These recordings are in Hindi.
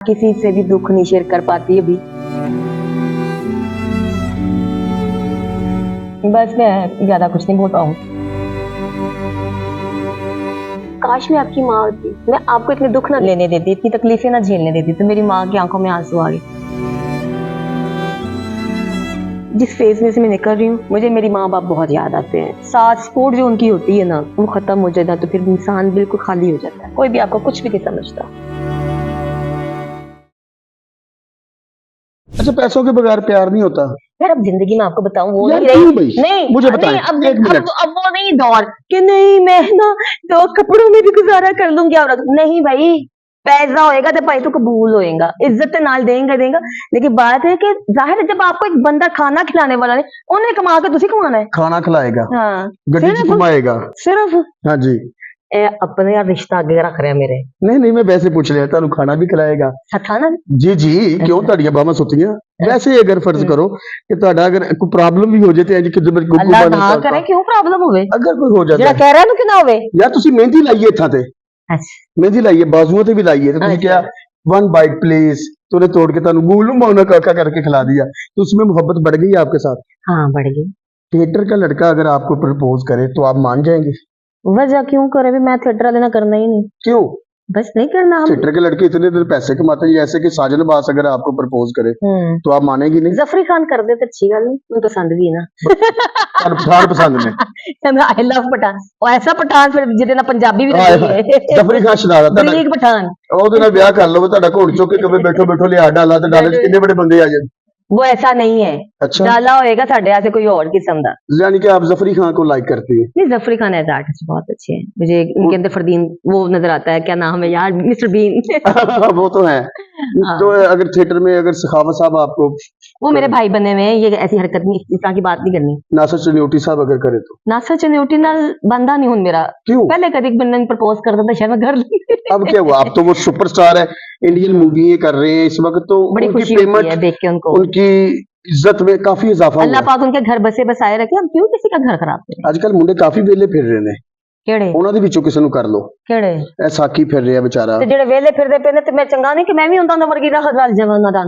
किसी से भी दुख नहीं शेयर कर पाती अभी। बस मैं ज्यादा कुछ नहीं बोल पाऊँ। काश मैं आपकी माँ होती, मैं आपको इतने दुख ना लेने देती, इतनी तकलीफें ना झेलने देती, तो मेरी माँ की आंखों में आंसू आ गए। जिस फेज में से मैं निकल रही हूँ, मुझे मेरी माँ बाप बहुत याद आते हैं। साथ सपोर्ट जो उनकी होती है ना, वो खत्म हो जाता है तो फिर इंसान बिल्कुल खाली हो जाता है। कोई भी आपको कुछ भी नहीं समझता। अच्छा, पैसों के बगैर प्यार नहीं होता यार अब जिंदगी में आपको बताऊं वो यार, नहीं क्यों भाई? रही। नहीं मुझे बताएं, नहीं, एक मिनट। अब वो नहीं दौर कि नहीं मैं ना तो कपड़ों में भी गुजारा कर लूंगी और नहीं भाई, पैसा होएगा तो भाई तो कबूल होएगा, इज्जत तो नाल देंगे देंगे। लेकिन बात है कि जाहिर है जब आपको एक बंदा खाना खिलाने वाला नहीं, उन्हें कमा के तुझे कमाना है। खाना खिलाएगा, हाँ गड्डी च घुमाएगा सिर्फ हाँ जी। अपने यार रिश्ता आगे रख रहे हैं मेरे। नहीं, मैं वैसे पूछ लिया, ਤੁਹਾਨੂੰ खाना भी खिलाएगा? खाना जी जी, क्यों ਤੁਹਾਡੀਆਂ ਬਾਹਾਂ ਸੁੱਤੀਆਂ? वैसे अगर फर्ज करो कि ਤੁਹਾਡਾ अगर कोई प्रॉब्लम भी हो जाती है कि जब गुग्गू अल्लाह बन ना करे क्यों प्रॉब्लम होवे, अगर कोई हो जाता जेड़ा है कह रहा है कि ना होवे। यार ਤੁਸੀਂ ਮਹਿੰਦੀ ਲਾਈਏ ਇੱਥਾਂ ਤੇ, अच्छा ਮਹਿੰਦੀ ਲਾਈਏ ਬਾਜ਼ੂਆਂ ਤੇ ਵੀ ਲਾਈਏ, तो ਤੁਸੀਂ क्या वन बाइट प्लीज, तूने तोड़ के ਤੁਹਾਨੂੰ गूलू मौना काका करके खिला दिया, तो उसमें मोहब्बत बढ़ गई आपके साथ? हाँ बढ़ गई। थिएटर का लड़का अगर आपको प्रपोज करे तो आप मान जाएंगे? वजह क्यों करे भी, मैं थिएटर वाले ना करना ही नहीं, क्यों? बस नहीं करना हम। थिएटर के लड़के इतने देर पैसे कमाते हैं, जैसे कि साजन बास अगर आपको प्रपोज करे तो आप मानेगी नहीं? जफरी खान कर दे तो अच्छी गल नहीं, मुझे पसंद भी है ना। पठान पसंद में आई लव पठान, और ऐसा पठान फिर जिहदे नाल पंजाबी भी हाय लगी हाय, है। जफरी खान शरारत है बरीक पठान, ਉਹਦੇ ਨਾਲ ਵਿਆਹ ਕਰ ਲਓ, ਤੁਹਾਡਾ ਘੋੜ ਚੁੱਕ ਕੇ ਕਦੇ ਬੈਠੋ ਬੈਠੋ ਲਿਆ ਡਾਲਾ ਤੇ ਡਾਲੇ ਚ ਕਿੰਨੇ ਬੜੇ ਬੰਦੇ ਆ ਜਾਣ। वो ऐसा नहीं है। अच्छा, डाला होएगा साढ़े यहाँ से कोई और किस्म का। यानी कि आप जफरी खान को लाइक करती है? नहीं जफरी खान एज आर्टिस्ट बहुत अच्छे हैं, मुझे उनके अंदर फरदीन वो नजर आता है, क्या नाम है यार, मिस्टर बीन। वो तो है। तो अगर थिएटर में अगर सखावत साहब आपको, वो मेरे भाई बने हुए हैं, ये ऐसी हरकत नहीं, इस तरह की बात नहीं करनी। नासिर चन्योटी साहब अगर करे तो? नासिर चन्योटी नाल बंदा नहीं हूं मेरा। क्यों? पहले कभी बंदा ने प्रपोज करता था शायद मैं घर अब क्या हुआ? अब तो वो सुपरस्टार है, इंडियन मूवी कर रहे हैं इस वक्त, तो बड़ी उनकी खुशी होती है पेमेंट, देख के उनको, उनकी इज्जत में काफी इजाफा अल्लाह हुआ। पाक उनके घर बसे बसाए रखे, हम क्यों किसी का घर खराब करें। आजकल मुंडे काफी वेले फिर रहे ने, ਕਿਹੜੇ ਉਹਨਾਂ ਦੇ ਵਿੱਚੋਂ ਕਿਸੇ ਨੂੰ ਕਰ ਲਓ। ਕਿਹੜੇ ਇਹ ਸਾਕੀ ਫਿਰ ਰਿਹਾ ਵਿਚਾਰਾ। ਤੇ ਜਿਹੜੇ ਵੇਲੇ ਫਿਰਦੇ ਪਏ ਨੇ, ਤੇ ਮੈਂ ਚੰਗਾ ਨਹੀਂ ਕਿ ਮੈਂ ਵੀ ਉਹਨਾਂ ਦਾ ਵਰਗੀ ਰਾਹ ਰਲ ਜਾਵਾਂ ਉਹਨਾਂ ਦਾ,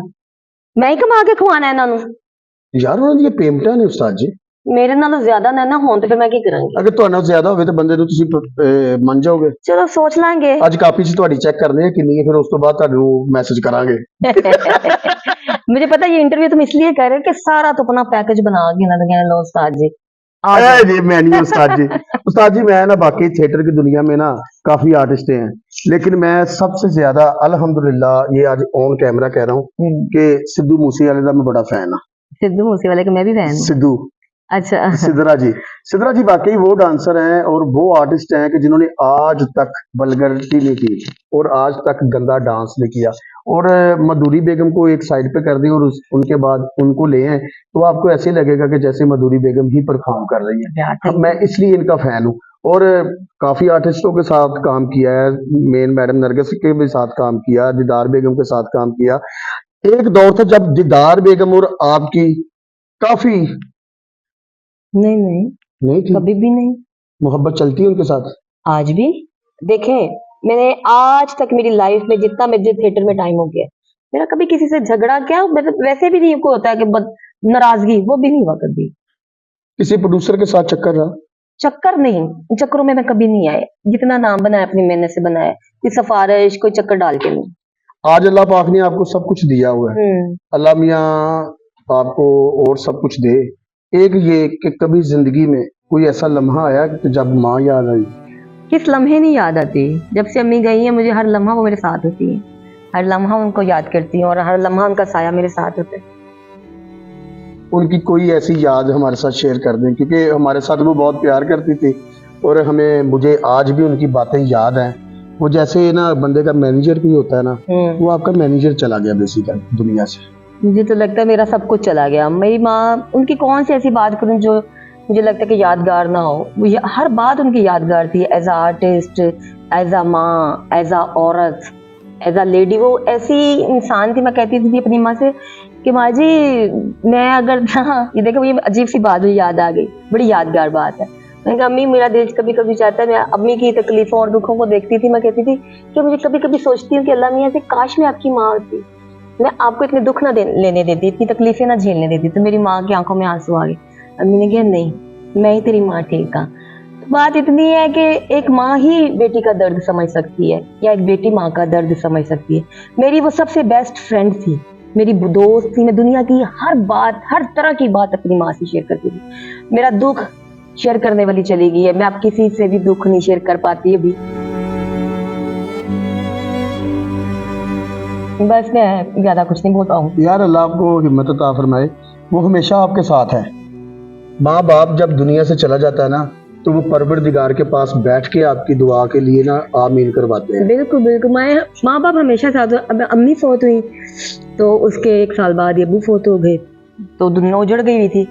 ਮੈਂ ਹੀ ਕਮਾ ਕੇ ਖਵਾਣਾ ਇਹਨਾਂ ਨੂੰ। ਯਾਰ ਉਹਨਾਂ ਦੀਆਂ ਪੇਮੈਂਟਾਂ ਨੇ ਉਸਤਾਦ ਜੀ, ਮੇਰੇ ਨਾਲੋਂ ਜ਼ਿਆਦਾ ਨਾ ਹੋਣ ਤੇ ਫਿਰ ਮੈਂ ਕੀ ਕਰਾਂਗੀ। ਅਗਰ ਤੁਹਾਡੇ ਨਾਲ ਜ਼ਿਆਦਾ ਹੋਵੇ ਤਾਂ ਬੰਦੇ ਨੂੰ ਤੁਸੀਂ ਮੰਨ ਜਾਓਗੇ? ਚਲੋ ਸੋਚ ਲਾਂਗੇ। ਅੱਜ ਕਾਪੀ 'ਚ ਤੁਹਾਡੀ ਚੈੱਕ ਕਰਨੀ ਹੈ ਕਿੰਨੀ ਹੈ, ਫਿਰ ਉਸ ਤੋਂ ਬਾਅਦ ਤੁਹਾਨੂੰ ਮੈਸੇਜ ਕਰਾਂਗੇ। मुझे पता है ये इंटरव्यू तुम इसलिए कर रहे हो कि सारा तो अपना पैकेज बना के ना देंगे लो उस्ताद जी। जी मैं नहीं उस्ताद जी, उस्ताद जी मैं ना बाकी थिएटर की दुनिया में ना काफी आर्टिस्ट हैं, लेकिन मैं सबसे ज्यादा अल्हम्दुलिल्लाह ये आज ऑन कैमरा कह रहा हूँ कि सिद्धू मूसेवाले का मैं बड़ा फैन हाँ। सिद्धू मूसेवाले का मैं भी फैन हूँ। सिद्धू, अच्छा सिद्धरा जी वाकई वो डांसर हैं और वो आर्टिस्ट हैं कि जिन्होंने आज तक वल्गरिटी नहीं की और आज तक गंदा डांस नहीं किया, और मधुरी बेगम को एक साइड पे कर दी और उनके बाद उनको ले आए, तो आपको ऐसे लगेगा कि जैसे मधुरी बेगम ही परफॉर्म कर रही है। मैं इसलिए इनका फैन हूँ, और काफी आर्टिस्टों के साथ काम किया है, मेन मैडम नरगिस के भी साथ काम किया, दीदार बेगम के साथ काम किया। एक दौर था जब दीदार बेगम और आपकी काफी नहीं थी, कभी भी नहीं मोहब्बत चलती है उनके साथ आज भी। देखें मैंने आज तक मेरी लाइफ में जितना मेरे थिएटर में टाइम हो गया, मेरा कभी किसी से झगड़ा क्या, मतलब वैसे भी नहीं को होता है कि नाराजगी, वो भी नहीं हुआ कभी। किसी प्रोड्यूसर के साथ चक्कर रहा? चक्कर नहीं, चक्करों में मैं कभी नहीं आए, जितना नाम बनाया अपनी मेहनत से बनाया, कोई सिफारिश कोई चक्कर डाल के नहीं। आज अल्लाह पाक ने आपको सब कुछ दिया हुआ है, अल्लाह मियाँ आपको और सब कुछ दे। एक ये कि कभी जिंदगी में कोई ऐसा लम्हा आया कि जब माँ याद आई? किस लम्हे नहीं याद आती, जब से अम्मी गई है मुझे हर लम्हा वो मेरे साथ होती है, हर लम्हा उनको याद करती हूँ और हर लम्हा उनका साया मेरे साथ होता है। उनकी कोई ऐसी याद हमारे साथ शेयर कर दें, क्योंकि हमारे साथ वो बहुत प्यार करती थी और मुझे आज भी उनकी बातें याद हैं। वो जैसे ना बंदे का मैनेजर भी होता है ना, वो आपका मैनेजर चला गया बेसिकली दुनिया से। मुझे तो लगता है मेरा सब कुछ चला गया। मेरी माँ, उनकी कौन सी ऐसी बात करूं जो मुझे लगता है कि यादगार ना हो, वो हर बात उनकी यादगार थी। As a artist, as a माँ, एज अ औरत, एज अ लेडी, वो ऐसी इंसान थी। मैं कहती थी अपनी माँ से कि माँ जी मैं अगर ये देखो ये अजीब सी बात हुई, याद आ गई, बड़ी यादगार बात है। मैंने कहा अम्मी मेरा दिल कभी कभी चाहता है, मैं अम्मी की तकलीफों और दुखों को देखती थी, मैं कहती थी कि मुझे कभी कभी सोचती हूँ कि अल्लाह मियाँ से काश मैं आपकी माँ होती, मैं आपको इतने दुख ना लेने देती, इतनी तकलीफें ना झेलने देती। तो मेरी माँ की आंखों में आंसू आ गए। अम्मी ने कहा नहीं, मैं ही तेरी माँ ठीक है। तो बात इतनी है कि एक माँ ही बेटी का दर्द समझ सकती है, या एक बेटी माँ का दर्द समझ सकती है। मेरी वो सबसे बेस्ट फ्रेंड थी, मेरी दोस्त थी। मैं दुनिया की हर बात, हर तरह की बात अपनी माँ से शेयर करती थी। मेरा दुख शेयर करने वाली चली गई है, मैं अब किसी से भी दुख नहीं शेयर कर पाती अभी। बस मैं ज्यादा कुछ नहीं बोल पाऊंगी। यार अल्लाह आपको हिम्मत अता फरमाए, वो हमेशा आपके साथ है। माँ बाप जब दुनिया से चला जाता है ना, तो वो परवरदिगार के पास बैठ के आपकी दुआ के लिए ना आमीन करवाते हैं। बिल्कुल बिल्कुल, मैं माँ बाप हमेशा साथ। अब अम्मी फौत हुई तो उसके 1 साल बाद अबू फौत हो गए, तो दुनिया उजड़ गई हुई थी।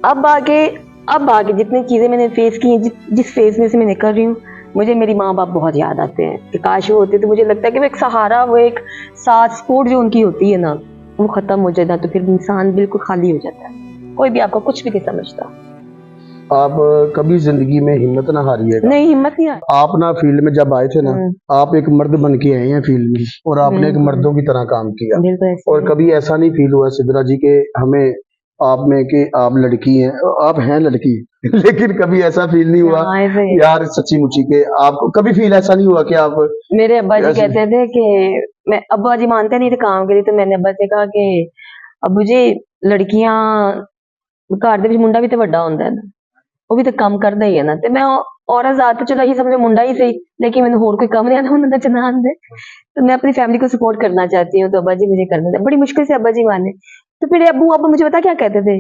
अब आगे जितनी चीजें मैंने फेस की हैं, जिस फेज में से मैं निकल रही हूँ, मुझे मेरी माँ बाप बहुत याद आते हैं। कि काश वो होते तो मुझे लगता है कि वो एक सहारा, वो एक साथ सपोर्ट जो उनकी होती है ना, वो खत्म हो जाए ना तो फिर इंसान बिल्कुल खाली हो जाता है, कोई भी आपका कुछ भी नहीं समझता। आप कभी जिंदगी में हिम्मत ना हारिएगा। नहीं, हिम्मत नहीं आती। आप ना फील्ड में जब आए थे ना, आप एक मर्द बन के आए हैं फील्ड में, और आपने एक बिल्कुल। मर्दों की तरह काम किया। बिल्कुल ऐसे और ही। कभी ऐसा नहीं फील हुआ सिद्रा जी के हमें आप में कि आप लड़की हैं, आप हैं लड़की लेकिन कभी ऐसा फील नहीं हुआ हाँ, ऐसे ही। यार सच्ची मुच्ची के आपको कभी फील ऐसा नहीं हुआ कि आप मेरे अब्बा जी ऐसे कहते थे कि मैं, अब्बा जी मानते नहीं थे काम के लिए, तो मैंने अब्बा से कहा कि अब्बू जी लड़कियां घर ਦੇ ਵਿੱਚ ਮੁੰਡਾ ਵੀ ਤੇ ਵੱਡਾ ਹੁੰਦਾ ਹੈ ਨਾ, ਉਹ ਵੀ ਤੇ ਕੰਮ ਕਰਦਾ ਹੀ ਹੈ ਨਾ, ਤੇ ਮੈਂ औरत ज़ात तो चलो ये समझो मुंडा ही सही, लेकिन मैंने होर कोई काम नहीं आता उन्होंने चनान दे, तो मैं अपनी फैमिली को सपोर्ट करना चाहती हूँ, तो अब्बा जी मुझे करने दे। बड़ी मुश्किल से अब्बा जी माने। तो फिर अब्बू अब मुझे पता क्या कहते थे,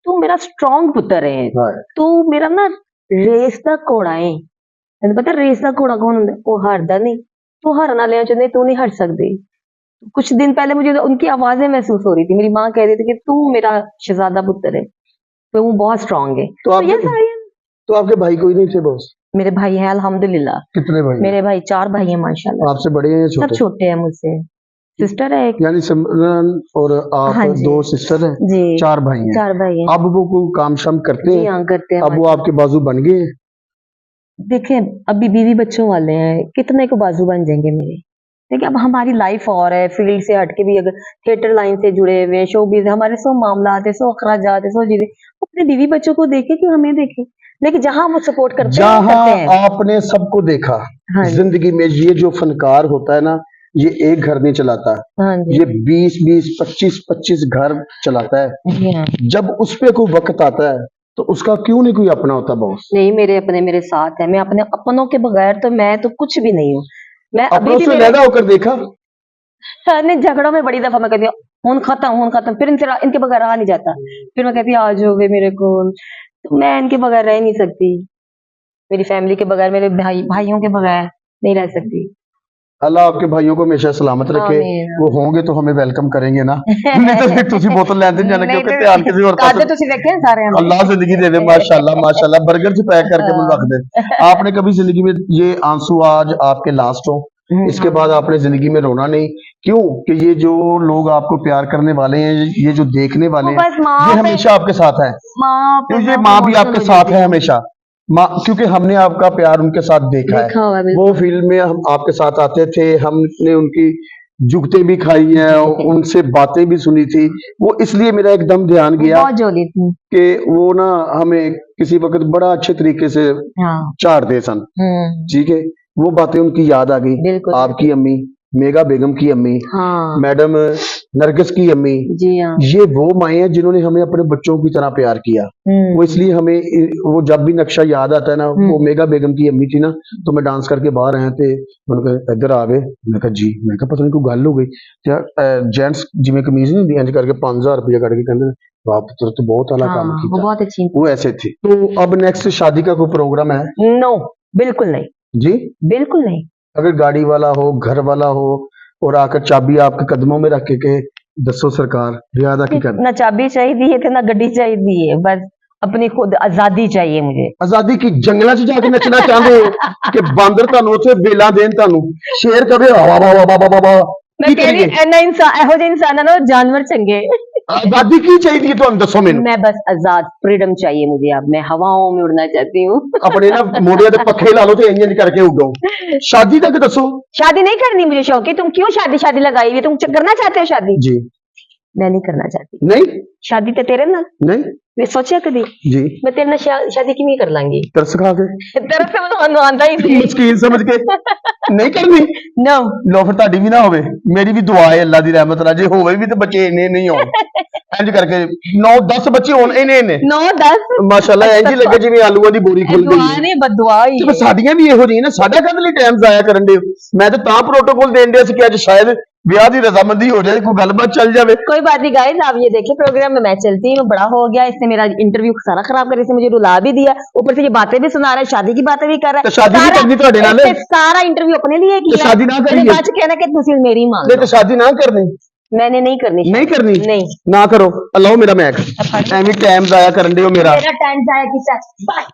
तू मेरा स्ट्रॉन्ग पुत्र है, हाँ, तू मेरा ना रेस का घोड़ा है। ਤੈਨੂੰ पता रेस का घोड़ा कौन ਹੁੰਦਾ, ਉਹ ਹਾਰਦਾ नहीं, तू हारन वाले ਚ नहीं, तू नहीं हट सकती। कुछ दिन पहले मुझे उनकी आवाजें महसूस हो रही थी, मेरी माँ कह रही थी कि तू मेरा शहजादा पुत्र है, तो वो बहुत स्ट्रांग है। तो तो ये आपके सारी तो आपके भाई कोई नहीं थे बॉस? मेरे भाई हैं अल्हम्दुलिल्लाह। कितने भाई हैं? मेरे भाई 4 भाई हैं माशाल्लाह। आपसे बड़े हैं या सब छोटे? छोटे हैं मुझसे, सिस्टर है एक। यानी सिमरन और आप हाँ जी। 2 सिस्टर हैं, जी 4 भाई हैं। 4 भाई हैं। अब वो कोई काम शाम करते जी हैं? हाँ करते हैं अब वो आपके बाजू बन गए हैं? देखें अभी बीवी बच्चों वाले हैं, कितने को बाजू बन जाएंगे मेरे। देखिए अब हमारी लाइफ और है, फील्ड से हटके भी अगर थिएटर लाइन से जुड़े हुए हैं, शोबिज़, हमारे 100 मामलात है, 100 अखराजात है, 100 चीजें। अपने बीवी बच्चों को देखे कि हमें देखे, लेकिन जहां वो सपोर्ट करते हैं वो जहां करते हैं। आपने सबको देखा हाँ जी। जिंदगी में, ये जो फनकार होता है ना, ये एक घर नहीं चलाता, हाँ जी। ये 20-20, 25-25 घर चलाता है। जी हाँ। जब उस पे कोई वक्त आता है तो उसका क्यों नहीं कोई अपना होता बॉस? नहीं, मेरे अपने मेरे साथ है। मैं अपने अपनों के बगैर तो मैं तो कुछ भी नहीं हूँ। मैं अभी अपनों भी से मेरे लहदा होकर देखा? नहीं, झगड़ों में बड़ी दफा मैं कहती हूँ खून खत्म, फिर इनके बगैर रहा नहीं जाता। फिर मैं कहती हूँ आ जाओ वे मेरे को, तो मैं इनके बगैर रह नहीं सकती, मेरी फैमिली के बगैर, मेरे भाइयों के बगैर नहीं रह सकती। अल्लाह आपके भाइयों को हमेशा सलामत रखे। आमीन। वो होंगे तो हमें वेलकम करेंगे ना नहीं तो फिर तुसी बोतल लेते जाने नहीं क्योंकि ध्यान किसी और कादे पास। तुसी देखे हैं सारे हमें। अल्लाह जिंदगी दे दे, माशाल्लाह माशाल्लाह, बर्गर से पैक करके मुझे रख दे। आपने कभी जिंदगी में ये आंसू आज आपके लास्ट हो, इसके बाद आपने जिंदगी में रोना नहीं? क्यों कि ये जो लोग आपको प्यार करने वाले हैं, ये जो देखने वाले हैं, बस माँ ये पे, हमेशा आपके साथ है। माँ पे क्योंकि मैं माँ भी emotional आपके हो साथ जाती है हूँ। हमेशा। माँ, क्योंकि हमने आपका प्यार उनके साथ देखा देखा हुआ है। है वो बिल्कुल। फील्ड में हम आपके साथ आते थे, हमने उनकी जुगतें भी खाई हैं और उनसे बातें भी सुनी थी। वो इसलिए मेरा एकदम ध्यान गया बहुत जोली थी। कि वो ना हमें किसी वक्त बड़ा अच्छे तरीके से हाँ। चाटते सन, ठीक है। वो बातें उनकी याद आ गई, बिल्कुल। आपकी अम्मी, मेगा बेगम की अम्मी, हाँ। मैडम नरगिस की अम्मी। जी हाँ। ये वो माएँ हैं जिन्होंने हमें अपने बच्चों की तरह प्यार किया। वो इसलिए हमें वो जब भी नक्शा याद आता है ना, वो मेगा बेगम की अम्मी थी ना, तो मैं डांस करके बाहर आए थे, मैंने कहा इधर आ गए, मैं कहा जी, मैं कहा पता नहीं कोई गल हो गई क्या, जेंट्स जिमें कमीज नहीं होंदी इंज करके 5000 रुपया कट के कहते बाप पुत्र तो बहुत आला काम हाँ, वो किया। बहुत अच्छी। वो ऐसे थे। तो अब नेक्स्ट शादी का कोई प्रोग्राम है? नो, बिल्कुल नहीं जी, बिल्कुल नहीं। अगर गाड़ी वाला हो, घर वाला हो और आकर चाबी आपके कदमों में रख के दसो सरकार रियादा की कर। ना चाबी चाहिए है ना गड्डी चाहिए है, बस अपनी खुद आजादी चाहिए मुझे। आजादी की जंगलों च जाके नचना चाहते हो कि बांदर ਤੁਹਾਨੂੰ ਉੱਥੇ ਬੇਲਾਂ ਦੇਣ, ਤੁਹਾਨੂੰ ਸ਼ੇਰ ਕਹੇ ਵਾ ਵਾ ਵਾ ਵਾ ਵਾ ਵਾ, मैं ਕੀ कह रही ਕਰੀਏ? ऐना इंसान, ਇਹੋ ਜਿਹੇ इंसान ना जानवर चंगे। आजादी की चाहिए ਤੁਹਾਨੂੰ ਦੱਸੋ ਮੈਨੂੰ मैं बस आजाद फ्रीडम चाहिए मुझे। अब मैं हवाओं में उड़ना चाहती हूँ। ਆਪਣੇ ਨਾ ਮੋਢੇ ਤੇ ਪੱਖੇ ਲਾ ਲਓ ਤੇ ਇੰਜ ਕਰਕੇ ਉੱਡੋ ਸ਼ਾਦੀ ਤੱਕ ਦੱਸੋ शादी नहीं करनी मुझे शौक है। तुम क्यों शादी शादी लगाई हुई है? तुम करना चाहते हो शादी? जी मैं नहीं करना चाहती नहीं शादी। तो तेरे ना नहीं मैं सोचा कभी जी मैं तेरे ना शादी की नहीं कर लांगी। तरस खा के तेरे से मैं आंदा ही नहीं। ਮੁਸ਼ਕਿਲ ਸਮਝ ਕੇ ਨਹੀਂ ਕਰਨੀ नो ਲੋ ਫਿਰ ਤੁਹਾਡੀ ਵੀ ਨਾ ਹੋਵੇ ਮੇਰੀ ਵੀ ਦੁਆ ਹੈ ਅੱਲਾ ਦੀ ਰਹਿਮਤ ਨਾਲ ਜੇ ਹੋਵੇ ਵੀ ਤੇ ਬੱਚੇ ਇੰਨੇ ਨਹੀਂ ਹੋਣ ਇੰਜ ਕਰਕੇ 9-10 ਬੱਚੇ ਹੋਣ ਇੰਨੇ ਇੰਨੇ 9-10 ਮਾਸ਼ਾਅੱਲਾ ਇੰਜ ਹੀ ਲੱਗੇ ਜਿਵੇਂ ਆਲੂਆਂ ਦੀ ਬੋਰੀ ਖੁੱਲ ਗਈ दुआ ਹੈ ने बदुआ ही ਤੇ ਫਿਰ ਸਾਡੀਆਂ ਵੀ ਇਹੋ ਜਿਹੀਆਂ ਨਾ ਸਾਡਾ ਕਦ ਲਈ ਟਾਈਮ ਜ਼ਾਇਆ ਕਰਨ ਦੇ ਮੈਂ ਤਾਂ ਪ੍ਰੋਟੋਕੋਲ ਦੇਣ ਡਿਆ ਸੀ ਕਿ ਅੱਜ ਸ਼ਾਇਦ ਵਿਆਹ ਦੀ ਰਜ਼ਾਮੰਦੀ ਹੋ ਜਾਏ ਕੋਈ ਗੱਲਬਾਤ ਚੱਲ ਜਾਵੇ कोई बात नहीं गाइस। आप ये देखिए प्रोग्राम में मैं चलती हूँ। बड़ा हो गया इसने मेरा इंटरव्यू सारा खराब कर, इसने मुझे रुला भी दिया, ऊपर से ये बातें भी सुना रहा है, शादी की बातें भी कर रहा तो है। शादी नहीं सारा- करनी ਤੁਹਾਡੇ ਨਾਲ? इसने सारा इंटरव्यू अपने लिए किया। शादी ना करिए। मैंने बाद च कहना कि तुम मेरी मांग ਨਹੀਂ ਤੇ ਸ਼ਾਦੀ ਨਾ ਕਰਨੀ मैंने नहीं करनी ਨਹੀਂ करनी नहीं। ਨਾ ਕਰੋ ਅੱਲਾਹ ਮੇਰਾ ਮੈਕ ਐਵੇਂ ਟਾਈਮ ਜ਼ਾਇਆ ਕਰਨ ਦਿਓ ਮੇਰਾ मेरा टाइम जाया किया। बाय।